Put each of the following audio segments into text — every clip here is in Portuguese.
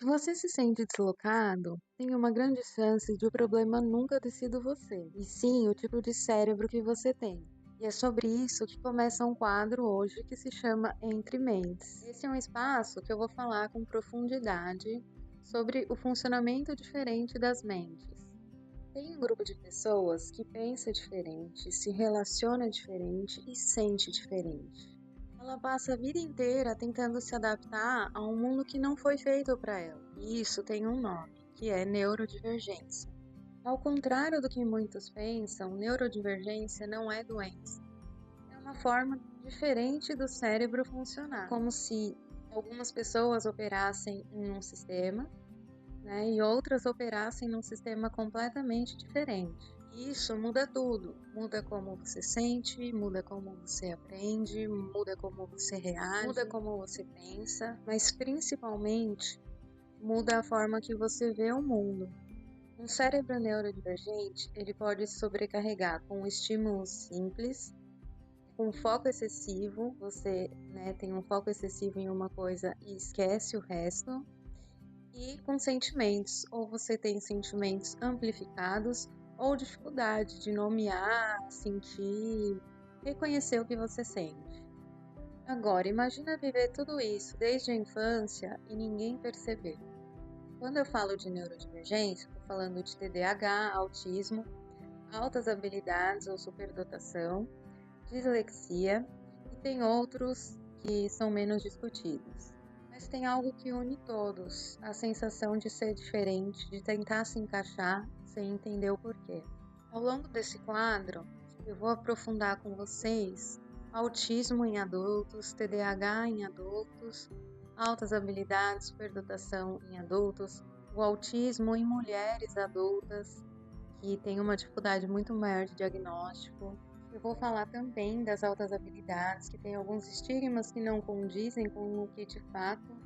Se você se sente deslocado, tem uma grande chance de o problema nunca ter sido você, e sim o tipo de cérebro que você tem. E é sobre isso que começa um quadro hoje que se chama Entre Mentes. Esse é um espaço que eu vou falar com profundidade sobre o funcionamento diferente das mentes. Tem um grupo de pessoas que pensa diferente, se relaciona diferente e sente diferente. Ela passa a vida inteira tentando se adaptar a um mundo que não foi feito para ela. E isso tem um nome, que é neurodivergência. Ao contrário do que muitos pensam, neurodivergência não é doença. É uma forma diferente do cérebro funcionar. Como se algumas pessoas operassem em um sistema, né, e outras operassem num sistema completamente diferente. Isso muda tudo, muda como você sente, muda como você aprende, muda como você reage, muda como você pensa, mas principalmente muda a forma que você vê o mundo. Um cérebro neurodivergente, ele pode se sobrecarregar com estímulos simples, com foco excessivo, você, né, tem um foco excessivo em uma coisa e esquece o resto, e com sentimentos, ou você tem sentimentos amplificados, ou dificuldade de nomear, sentir, reconhecer o que você sente. Agora, imagina viver tudo isso desde a infância e ninguém perceber. Quando eu falo de neurodivergência, estou falando de TDAH, autismo, altas habilidades ou superdotação, dislexia, e tem outros que são menos discutidos. Mas tem algo que une todos, a sensação de ser diferente, de tentar se encaixar sem entender o porquê. Ao longo desse quadro, eu vou aprofundar com vocês autismo em adultos, TDAH em adultos, altas habilidades, superdotação em adultos, o autismo em mulheres adultas, que têm uma dificuldade muito maior de diagnóstico. Eu vou falar também das altas habilidades, que tem alguns estigmas que não condizem com o que de fato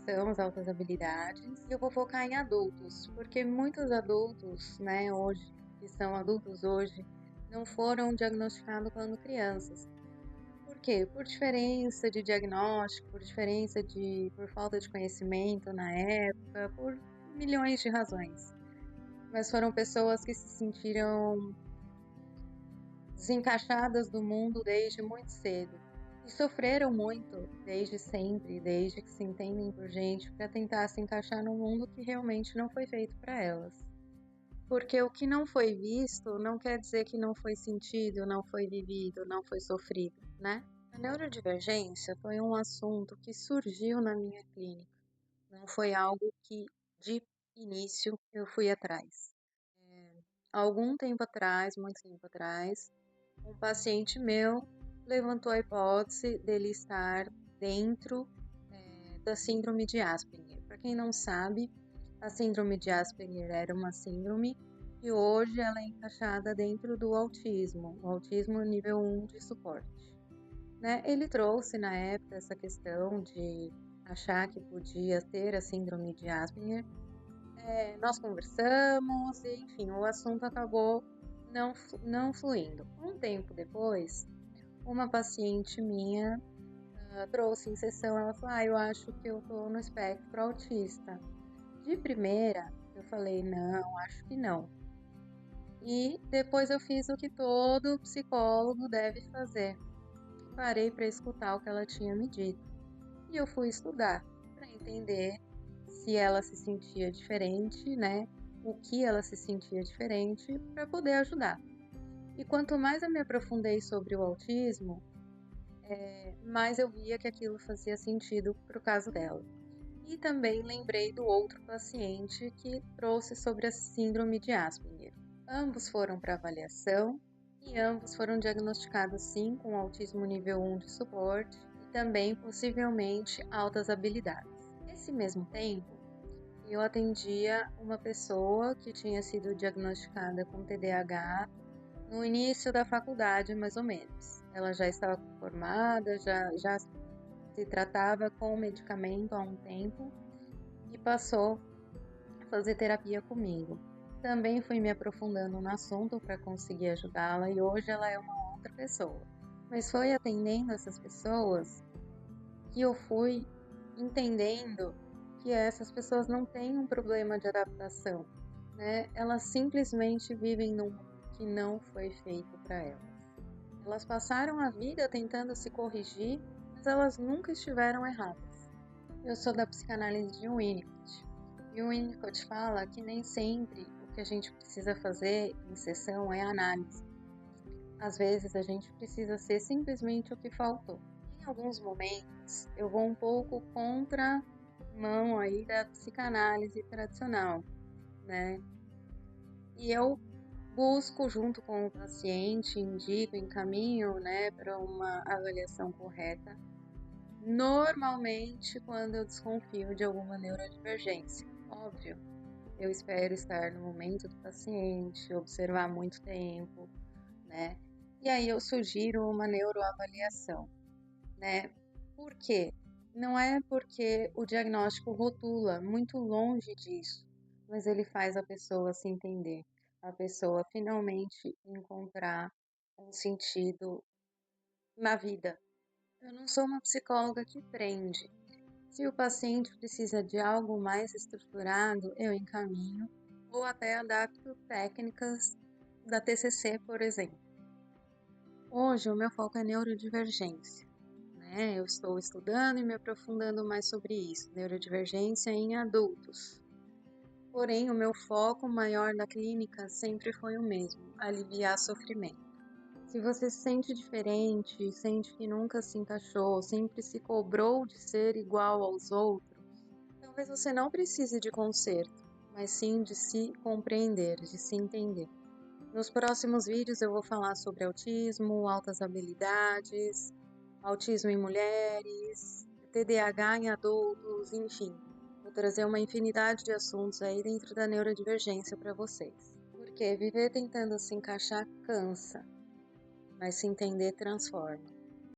são as altas habilidades. E eu vou focar em adultos, porque muitos adultos, né, hoje, que são adultos hoje, não foram diagnosticados quando crianças. Por quê? Por diferença de diagnóstico, por falta de conhecimento na época, por milhões de razões. Mas foram pessoas que se sentiram desencaixadas do mundo desde muito cedo e sofreram muito desde sempre, desde que se entendem por gente, para tentar se encaixar num mundo que realmente não foi feito para elas. Porque o que não foi visto não quer dizer que não foi sentido, não foi vivido, não foi sofrido, né? A neurodivergência foi um assunto que surgiu na minha clínica, não foi algo que de início eu fui atrás. Algum tempo atrás, muito tempo atrás, um paciente meu levantou a hipótese dele estar dentro da síndrome de Asperger. Para quem não sabe, a síndrome de Asperger era uma síndrome e hoje ela é encaixada dentro do autismo, o autismo nível 1 de suporte. Né? Ele trouxe na época essa questão de achar que podia ter a síndrome de Asperger. Nós conversamos e, enfim, o assunto acabou não fluindo. Um tempo depois, uma paciente minha trouxe em sessão, ela falou, eu acho que eu tô no espectro autista. De primeira, eu falei, não, acho que não. E depois eu fiz o que todo psicólogo deve fazer. Parei para escutar o que ela tinha me dito. E eu fui estudar para entender se ela se sentia diferente, né? O que ela se sentia diferente para poder ajudar. E quanto mais eu me aprofundei sobre o autismo, mais eu via que aquilo fazia sentido para o caso dela. E também lembrei do outro paciente que trouxe sobre a síndrome de Asperger. Ambos foram para avaliação e ambos foram diagnosticados sim com autismo nível 1 de suporte e também possivelmente altas habilidades. Nesse mesmo tempo, eu atendia uma pessoa que tinha sido diagnosticada com TDAH no início da faculdade, mais ou menos. Ela já estava formada, já se tratava com medicamento há um tempo e passou a fazer terapia comigo. Também fui me aprofundando no assunto para conseguir ajudá-la e hoje ela é uma outra pessoa. Mas foi atendendo essas pessoas que eu fui entendendo que essas pessoas não têm um problema de adaptação, né? Elas simplesmente vivem num mundo que não foi feito para elas. Elas passaram a vida tentando se corrigir, mas elas nunca estiveram erradas. Eu sou da psicanálise de Winnicott. E o Winnicott fala que nem sempre o que a gente precisa fazer em sessão é análise. Às vezes a gente precisa ser simplesmente o que faltou. Em alguns momentos eu vou um pouco contra mão aí da psicanálise tradicional, né? E eu busco junto com o paciente, indico, encaminho, né, para uma avaliação correta. Normalmente, quando eu desconfio de alguma neurodivergência, óbvio, eu espero estar no momento do paciente, observar muito tempo, né? E aí eu sugiro uma neuroavaliação, né? Por quê? Não é porque o diagnóstico rotula, muito longe disso, mas ele faz a pessoa se entender, a pessoa finalmente encontrar um sentido na vida. Eu não sou uma psicóloga que prende. Se o paciente precisa de algo mais estruturado, eu encaminho ou até adapto técnicas da TCC, por exemplo. Hoje o meu foco é neurodivergência, né? Eu estou estudando e me aprofundando mais sobre isso, neurodivergência em adultos. Porém, o meu foco maior na clínica sempre foi o mesmo, aliviar sofrimento. Se você se sente diferente, sente que nunca se encaixou, sempre se cobrou de ser igual aos outros, talvez você não precise de conserto, mas sim de se compreender, de se entender. Nos próximos vídeos eu vou falar sobre autismo, altas habilidades, autismo em mulheres, TDAH em adultos, enfim. Vou trazer uma infinidade de assuntos aí dentro da neurodivergência para vocês. Porque viver tentando se encaixar cansa, mas se entender transforma.